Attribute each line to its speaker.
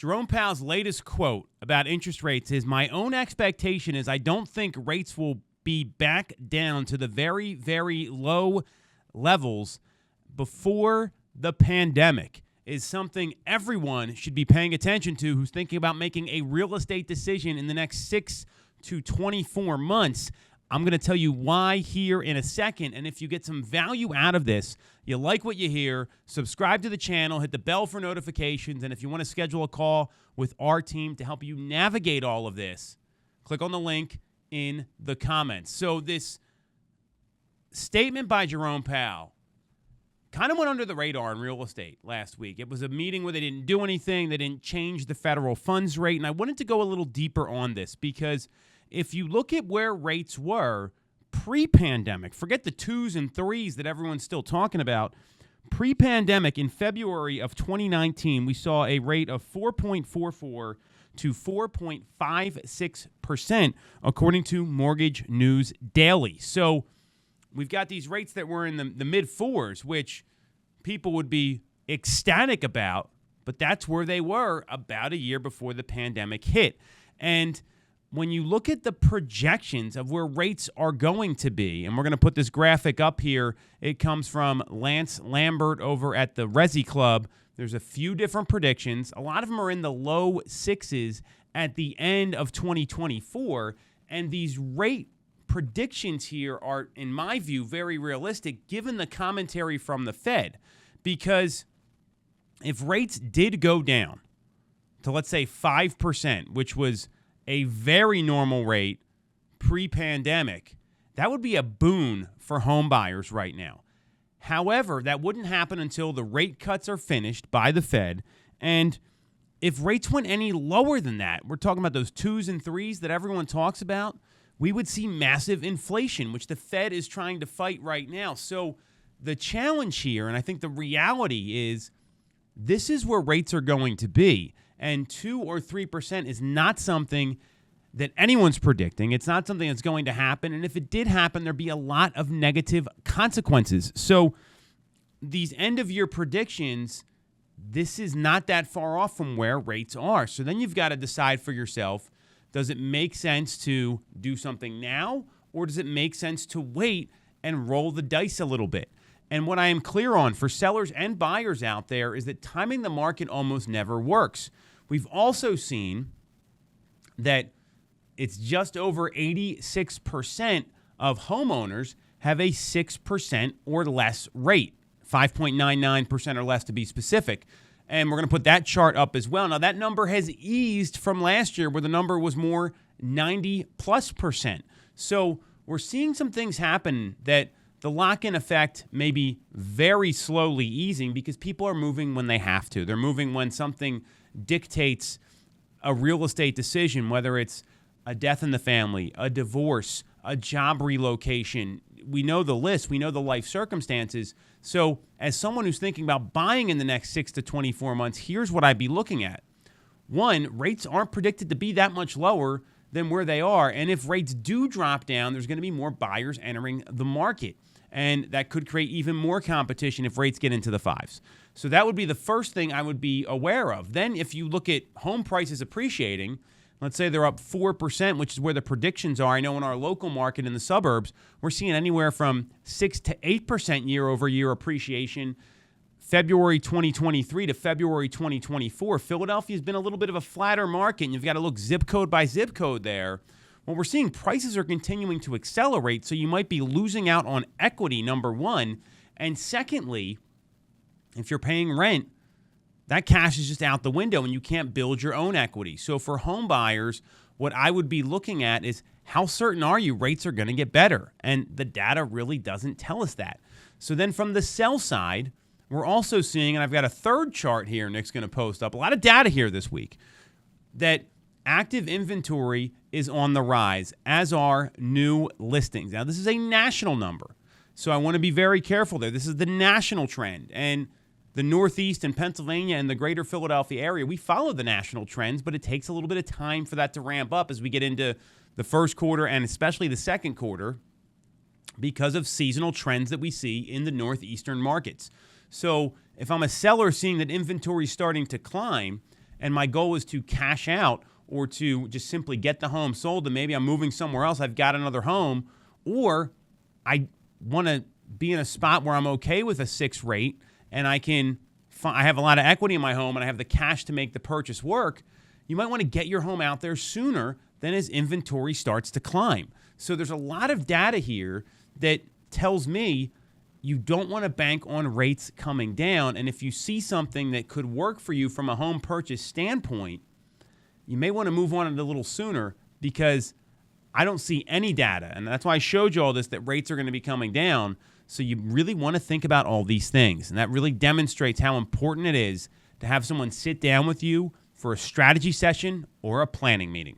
Speaker 1: Jerome Powell's latest quote about interest rates is, "My own expectation is I don't think rates will be back down to the very, very low levels before the pandemic," is something everyone should be paying attention to who's thinking about making a real estate decision in the next 6 to 24 months. I'm going to tell you why here in a second, and if you get some value out of this, you like what you hear, subscribe to the channel, hit the bell for notifications, and if you want to schedule a call with our team to help you navigate all of this, click on the link in the comments. So this statement by Jerome Powell kind of went under the radar in real estate last week. It was a meeting where they didn't do anything. They didn't change the federal funds rate, and I wanted to go a little deeper on this because if you look at where rates were pre-pandemic, forget the 2s and 3s that everyone's still talking about. Pre-pandemic, in February of 2019, we saw a rate of 4.44 to 4.56%, according to Mortgage News Daily. So we've got these rates that were in the mid-4s, which people would be ecstatic about, but that's where they were about a year before the pandemic hit. And when you look at the projections of where rates are going to be, and we're going to put this graphic up here, it comes from Lance Lambert over at the Resi Club. There's a few different predictions. A lot of them are in the low 6s at the end of 2024, and these rate predictions here are, in my view, very realistic given the commentary from the Fed. Because if rates did go down to, let's say, 5%, which was a very normal rate pre-pandemic, that would be a boon for home buyers right now. However, that wouldn't happen until the rate cuts are finished by the Fed. And if rates went any lower than that, we're talking about those 2s and 3s that everyone talks about, we would see massive inflation, which the Fed is trying to fight right now. So the challenge here, and I think the reality is, this is where rates are going to be. And 2 or 3% is not something that anyone's predicting. It's not something that's going to happen. And if it did happen, there'd be a lot of negative consequences. So these end-of-year predictions, this is not that far off from where rates are. So then you've got to decide for yourself, does it make sense to do something now, or does it make sense to wait and roll the dice a little bit? And what I am clear on for sellers and buyers out there is that timing the market almost never works. We've also seen that it's just over 86% of homeowners have a 6% or less rate, 5.99% or less to be specific. And we're going to put that chart up as well. Now, that number has eased from last year where the number was more 90+%. So we're seeing some things happen that the lock-in effect may be very slowly easing because people are moving when they have to. They're moving when something dictates a real estate decision, whether it's a death in the family, a divorce, a job relocation. We know the list. We know the life circumstances. So as someone who's thinking about buying in the next 6 to 24 months, here's what I'd be looking at. One, rates aren't predicted to be that much lower than where they are. And if rates do drop down, there's going to be more buyers entering the market. And that could create even more competition if rates get into the 5s. So that would be the first thing I would be aware of. Then if you look at home prices appreciating, let's say they're up 4%, which is where the predictions are. I know in our local market in the suburbs, we're seeing anywhere from 6 to 8% year-over-year appreciation. February 2023 to February 2024, Philadelphia has been a little bit of a flatter market, and you've got to look zip code by zip code there. Well, we're seeing prices are continuing to accelerate, so you might be losing out on equity, number one. And secondly, if you're paying rent, that cash is just out the window and you can't build your own equity. So for home buyers, what I would be looking at is how certain are you rates are going to get better? And the data really doesn't tell us that. So then from the sell side, we're also seeing, and I've got a third chart here Nick's going to post up, a lot of data here this week, that active inventory is on the rise, as are new listings. Now, this is a national number, so I want to be very careful there. This is the national trend, and the Northeast and Pennsylvania and the greater Philadelphia area, we follow the national trends, but it takes a little bit of time for that to ramp up as we get into the first quarter and especially the second quarter because of seasonal trends that we see in the northeastern markets. So if I'm a seller seeing that inventory is starting to climb and my goal is to cash out or to just simply get the home sold, and maybe I'm moving somewhere else, I've got another home, or I want to be in a spot where I'm okay with a 6 rate and I have a lot of equity in my home and I have the cash to make the purchase work, you might want to get your home out there sooner than as inventory starts to climb. So there's a lot of data here that tells me you don't want to bank on rates coming down. And if you see something that could work for you from a home purchase standpoint, you may want to move on it a little sooner, because I don't see any data. And that's why I showed you all this, that rates are going to be coming down. So you really want to think about all these things. And that really demonstrates how important it is to have someone sit down with you for a strategy session or a planning meeting.